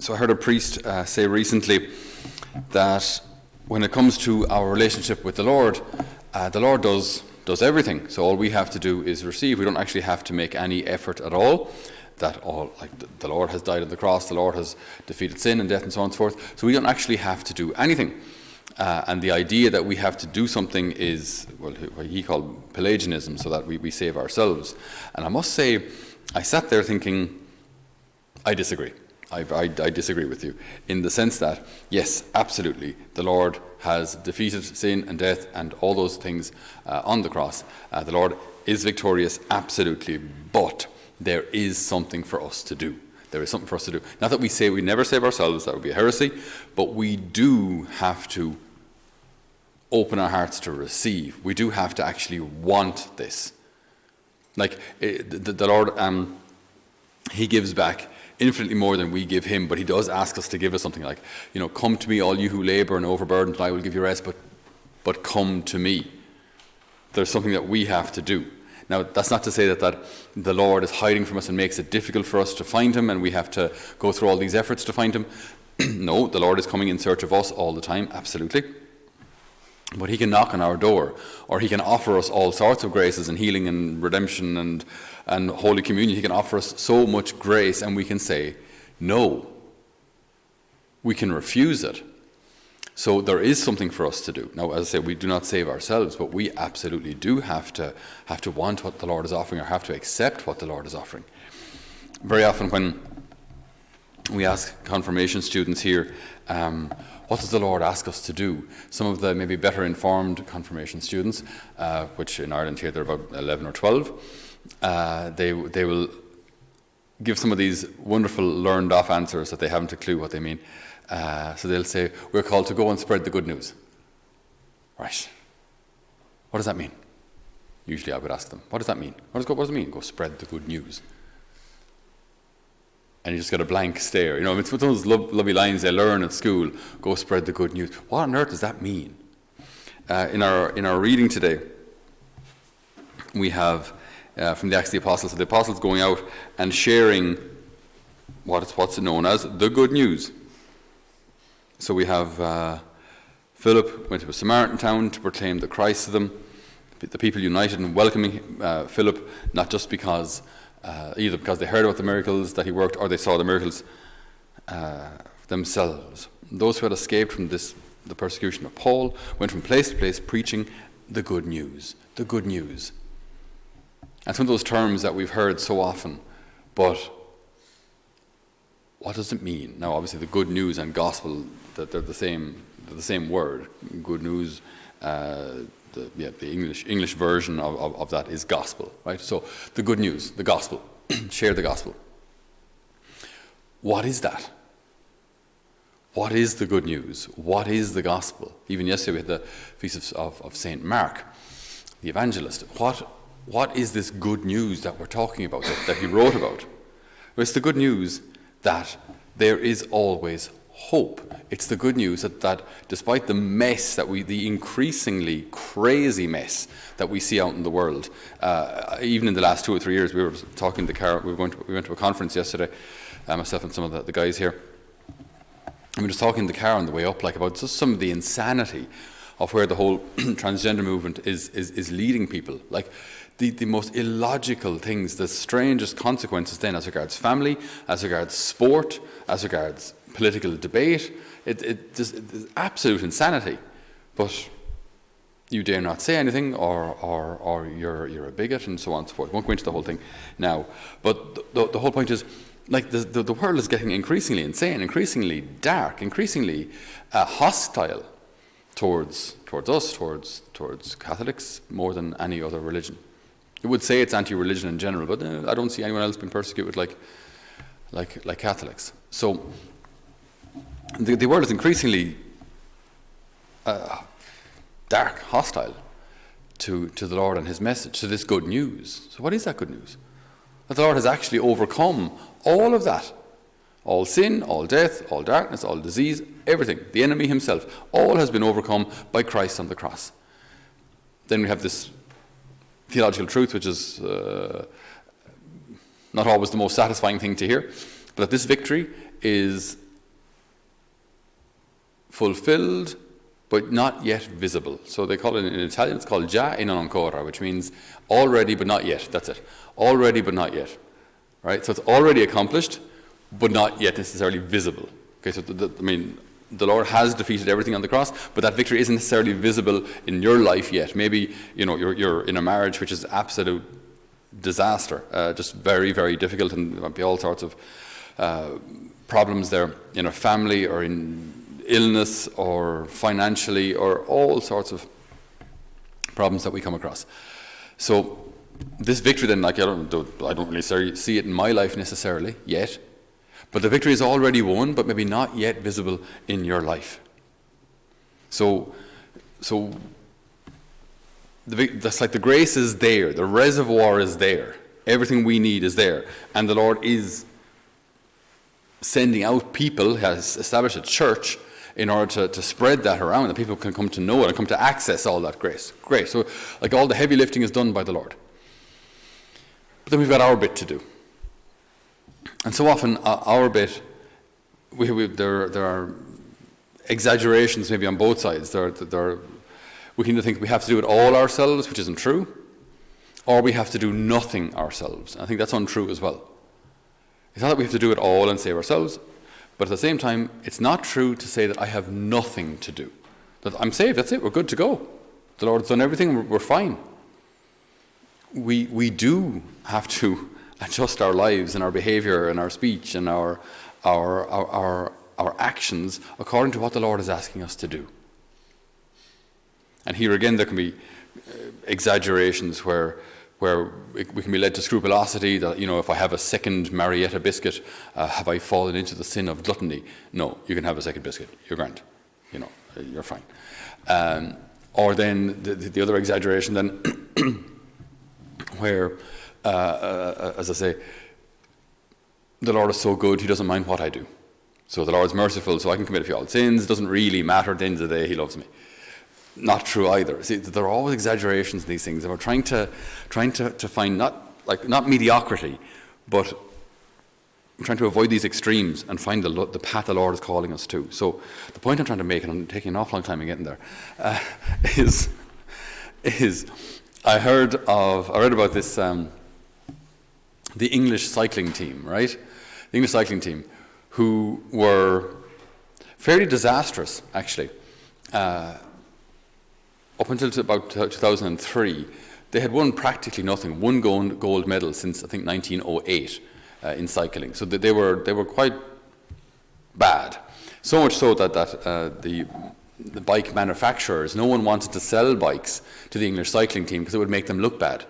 So I heard a priest say recently that when it comes to our relationship with the Lord does everything. So all we have to do is receive. We don't actually have to make any effort at all. The Lord has died on the cross, the Lord has defeated sin and death and so on and so forth. So we don't actually have to do anything. And the idea that we have to do something is what he called Pelagianism, so that we save ourselves. And I must say, I sat there thinking, I disagree. I disagree with you in the sense that, yes, absolutely, the Lord has defeated sin and death and all those things on the cross. The Lord is victorious, absolutely, but there is something for us to do. There is something for us to do. Not that we say we never save ourselves, that would be a heresy, but we do have to open our hearts to receive. We do have to actually want this. Like the Lord, He gives back infinitely more than we give Him, but He does ask us to give us something like, come to me, all you who labor and overburdened, and I will give you rest, but come to me. There's something that we have to do. Now, that's not to say that the Lord is hiding from us and makes it difficult for us to find Him, and we have to go through all these efforts to find Him. No, the Lord is coming in search of us all the time, absolutely. But He can knock on our door, or He can offer us all sorts of graces and healing and redemption and Holy Communion. He can offer us so much grace, and we can say, no. We can refuse it. So there is something for us to do. Now, as I say, we do not save ourselves, but we absolutely do have to want what the Lord is offering, or have to accept what the Lord is offering. Very often when we ask confirmation students here, what does the Lord ask us to do? Some of the maybe better informed confirmation students, which in Ireland here they're about 11 or 12, they will give some of these wonderful learned off answers that they haven't a clue what they mean. So they'll say, we're called to go and spread the good news. Right. What does that mean? Usually I would ask them, what does that mean? What does it mean? Go spread the good news. And you just get a blank stare. It's with those lovely lines they learn at school. Go spread the good news. What on earth does that mean? In our reading today, we have from the Acts of the Apostles, so the Apostles going out and sharing what's known as the good news. So we have Philip went to a Samaritan town to proclaim the Christ to them. The people united in welcoming Philip, not just because either because they heard about the miracles that he worked, or they saw the miracles themselves. Those who had escaped from the persecution of Paul went from place to place preaching the good news. The good news. And some of those terms that we've heard so often, but what does it mean? Now, obviously, the good news and gospel, that they're the same word. Good news. The English version of that is gospel, right? So the good news, the gospel, share the gospel. What is that? What is the good news? What is the gospel? Even yesterday we had the feast of St. Mark, the evangelist. What is this good news that we're talking about, that he wrote about? Well, it's the good news that there is always hope. It's the good news that despite the mess the increasingly crazy mess that we see out in the world, even in the last 2 or 3 years, we were talking in the car. We went to a conference yesterday, myself and some of the guys here. And we were just talking in the car on the way up, about just some of the insanity of where the whole transgender movement is leading people. The most illogical things, the strangest consequences then as regards family, as regards sport, as regards political debate. It's absolute insanity. But you dare not say anything, or you're a bigot, and so on and so forth. Won't go into the whole thing now. But the whole point is, the world is getting increasingly insane, increasingly dark, increasingly hostile towards us, towards Catholics more than any other religion. You would say it's anti-religion in general, but I don't see anyone else being persecuted like Catholics. So the world is increasingly dark, hostile to the Lord and His message, to this good news. So what is that good news? That the Lord has actually overcome all of that. All sin, all death, all darkness, all disease, everything, the enemy himself, all has been overcome by Christ on the cross. Then we have this theological truth, which is not always the most satisfying thing to hear, but that this victory is fulfilled, but not yet visible. So they call it, in Italian, it's called già e non ancora, which means already but not yet. That's it. Already but not yet. Right? So it's already accomplished, but not yet necessarily visible. Okay, so the Lord has defeated everything on the cross, but that victory isn't necessarily visible in your life yet. Maybe, you're in a marriage which is absolute disaster, just very, very difficult, and there might be all sorts of problems there in a family, or in illness, or financially, or all sorts of problems that we come across. So this victory then, I don't really see it in my life necessarily yet, but the victory is already won, but maybe not yet visible in your life. So that's like the grace is there, the reservoir is there, everything we need is there, and the Lord is sending out people, has established a church in order to spread that around, that people can come to know it and come to access all that grace. Great. So like all the heavy lifting is done by the Lord. But then we've got our bit to do. And so often our bit, there are exaggerations maybe on both sides. We can either think we have to do it all ourselves, which isn't true, or we have to do nothing ourselves. I think that's untrue as well. It's not that we have to do it all and save ourselves, but at the same time, it's not true to say that I have nothing to do. That I'm saved, that's it, we're good to go. The Lord's done everything, we're fine. We do have to adjust our lives and our behavior and our speech and our actions according to what the Lord is asking us to do. And here again, there can be exaggerations where we can be led to scrupulosity, that, if I have a second Marietta biscuit, have I fallen into the sin of gluttony? No, you can have a second biscuit. You're grand. You're fine. Or then the other exaggeration then, where, as I say, the Lord is so good, he doesn't mind what I do. So the Lord's merciful, so I can commit a few odd sins. It doesn't really matter. At the end of the day, he loves me. Not true either. See, there are always exaggerations in these things, and we're trying to find not mediocrity, but we're trying to avoid these extremes and find the path the Lord is calling us to. So the point I'm trying to make, and I'm taking an awful long time in getting there, is I read about this the English cycling team, right? The English cycling team, who were fairly disastrous actually. Up until about 2003, they had won practically nothing, one gold medal since I think 1908 in cycling. So they were quite bad. So much so that the bike manufacturers, no one wanted to sell bikes to the English cycling team because it would make them look bad.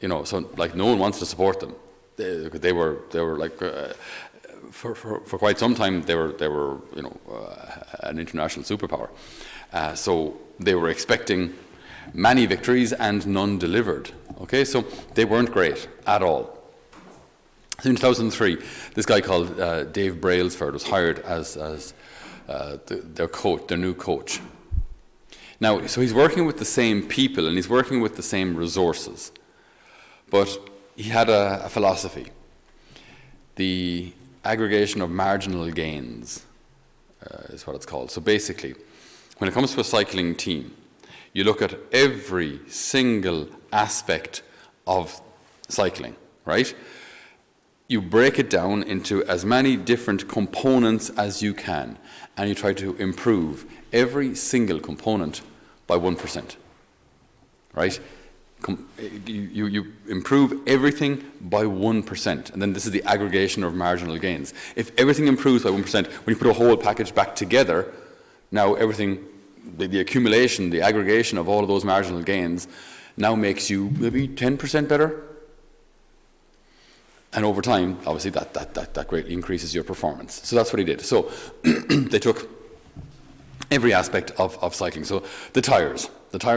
So like no one wanted to support them. They were like for quite some time they were an international superpower. So they were expecting many victories and none delivered. Okay, so they weren't great at all. So in 2003, this guy called Dave Brailsford was hired as their coach, their new coach. Now, so he's working with the same people and he's working with the same resources, but he had a philosophy: the aggregation of marginal gains is what it's called. So basically, when it comes to a cycling team, you look at every single aspect of cycling, right? You break it down into as many different components as you can, and you try to improve every single component by 1%, right? You improve everything by 1%, and then this is the aggregation of marginal gains. If everything improves by 1%, when you put a whole package back together, now everything, the accumulation, the aggregation of all of those marginal gains now makes you maybe 10% better. And over time, obviously, that greatly increases your performance. So that's what he did. So they took every aspect of cycling. So the tires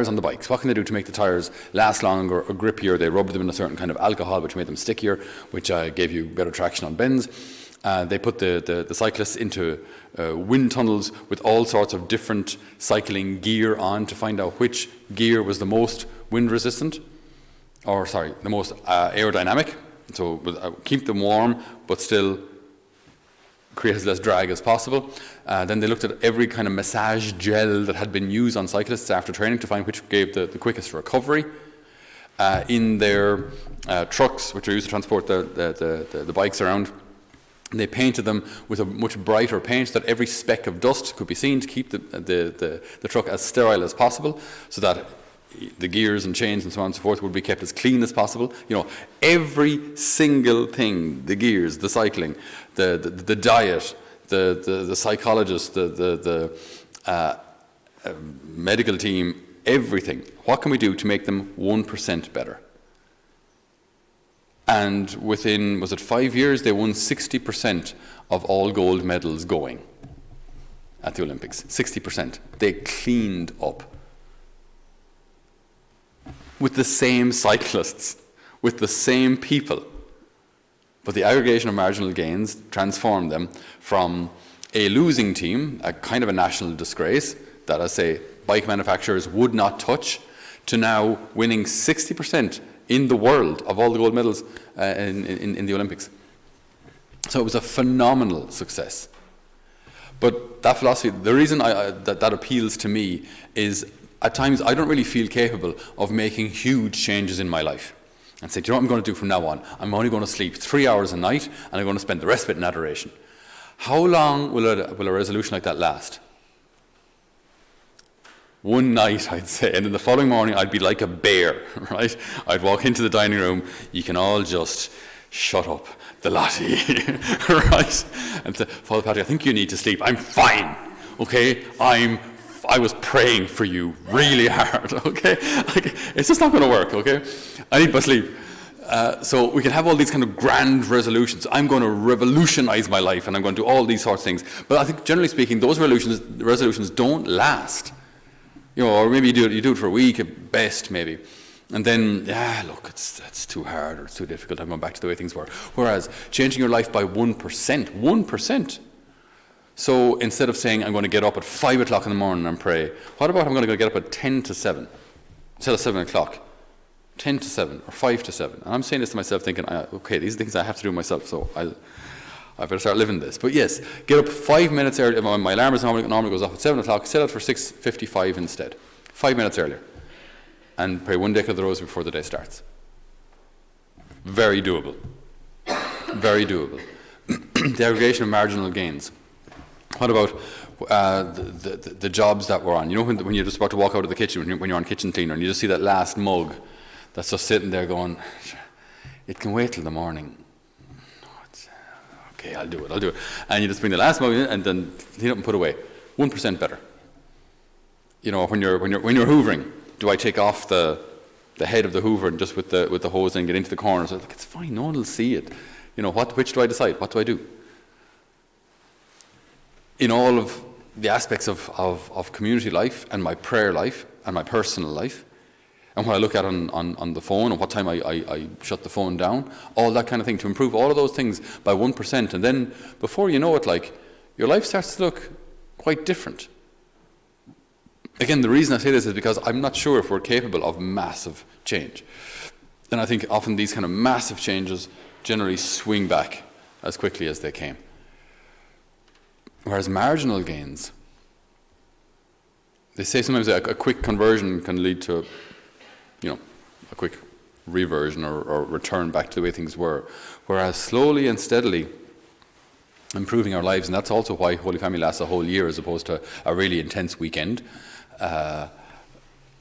on the bikes. What can they do to make the tires last longer or grippier? They rubbed them in a certain kind of alcohol, which made them stickier, which gave you better traction on bends. They put the cyclists into wind tunnels with all sorts of different cycling gear on to find out which gear was the most wind resistant, the most aerodynamic. So keep them warm, but still create as less drag as possible. Then they looked at every kind of massage gel that had been used on cyclists after training to find which gave the quickest recovery. In their trucks, which are used to transport the bikes around, they painted them with a much brighter paint so that every speck of dust could be seen to keep the truck as sterile as possible, so that the gears and chains and so on and so forth would be kept as clean as possible. Every single thing, the gears, the cycling, the diet, the psychologist, the medical team, everything. What can we do to make them 1% better? And within, was it 5 years, they won 60% of all gold medals going at the Olympics. 60%. They cleaned up. With the same cyclists, with the same people. But the aggregation of marginal gains transformed them from a losing team, a kind of a national disgrace, that I say bike manufacturers would not touch, to now winning 60% in the world of all the gold medals in the Olympics. So it was a phenomenal success. But that philosophy, the reason that appeals to me is at times I don't really feel capable of making huge changes in my life. And say, do you know what I'm going to do from now on? I'm only going to sleep 3 hours a night and I'm going to spend the rest of it in adoration. How long will a resolution like that last? One night, I'd say, and then the following morning I'd be like a bear, right? I'd walk into the dining room, you can all just shut up, the latte, right? And say, Father Patrick, I think you need to sleep. I'm fine, okay? I was praying for you really hard, okay? It's just not going to work, okay? I need my sleep. So we can have all these kind of grand resolutions. I'm going to revolutionize my life and I'm going to do all these sorts of things. But I think generally speaking, those resolutions don't last. Or maybe you do it for a week at best, maybe. And then, look, it's too hard or it's too difficult. I'm going back to the way things were. Whereas changing your life by 1%. So instead of saying I'm going to get up at 5 o'clock in the morning and pray, what about I'm going to get up at 10 to 7 instead of 7 o'clock? 10 to 7 or 5 to 7. And I'm saying this to myself thinking, okay, these are things I have to do myself, so I better start living this. But yes, get up 5 minutes earlier. My alarm normally goes off at 7 o'clock. Set it for 6:55 instead. 5 minutes earlier. And pray one decade of the rosary before the day starts. Very doable. Very doable. The aggregation of marginal gains. What about the jobs that we're on? When you're just about to walk out of the kitchen, when you're on kitchen cleaner, and you just see that last mug that's just sitting there going, it can wait till the morning. Okay, I'll do it. And you just bring the last mug in and then clean up and put away. 1% better. When you're hoovering, do I take off the head of the hoover and just with the hose and get into the corner? So it's fine, no one will see it. Which do I decide? What do I do? In all of the aspects of community life and my prayer life and my personal life, and what I look at on the phone and what time I shut the phone down, all that kind of thing, to improve all of those things by 1%. And then before you know it, your life starts to look quite different. Again, the reason I say this is because I'm not sure if we're capable of massive change. And I think often these kind of massive changes generally swing back as quickly as they came. Whereas marginal gains, they say sometimes a quick conversion can lead to a quick reversion or return back to the way things were. Whereas slowly and steadily improving our lives, and that's also why Holy Family lasts a whole year as opposed to a really intense weekend.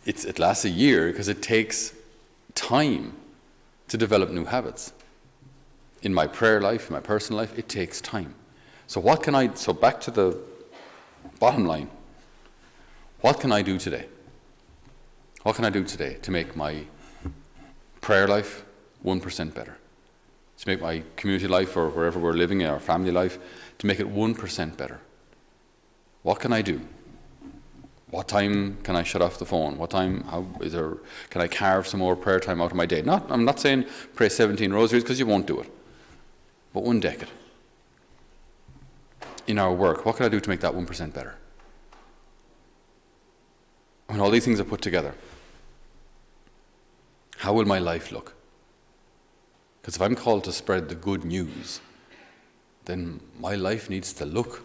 It lasts a year because it takes time to develop new habits. In my prayer life, in my personal life, it takes time. So back to the bottom line. What can I do today? What can I do today to make my prayer life 1% better? To make my community life or wherever we're living in our family life, to make it 1% better? What can I do? What time can I shut off the phone? What time, can I carve some more prayer time out of my day? I'm not saying pray 17 rosaries because you won't do it. But 1 decade. In our work, what can I do to make that 1% better? When all these things are put together, how will my life look? Because if I'm called to spread the good news, then my life needs to look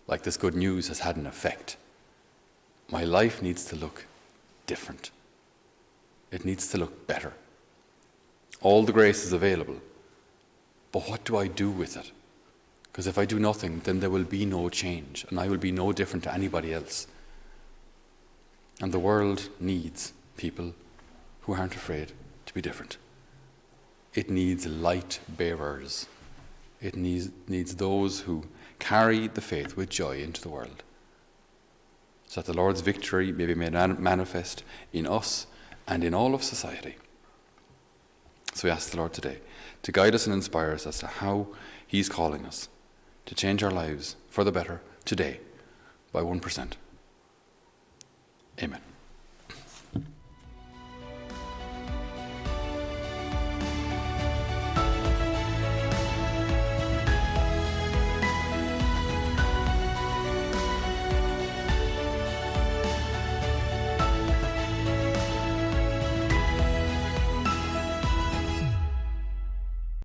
like this good news has had an effect. My life needs to look different. It needs to look better. All the grace is available, but what do I do with it? Because if I do nothing, then there will be no change, and I will be no different to anybody else. And the world needs people who aren't afraid to be different. It needs light bearers. It needs those who carry the faith with joy into the world, so that the Lord's victory may be made manifest in us and in all of society. So we ask the Lord today to guide us and inspire us as to how He's calling us to change our lives for the better today by 1%. Amen.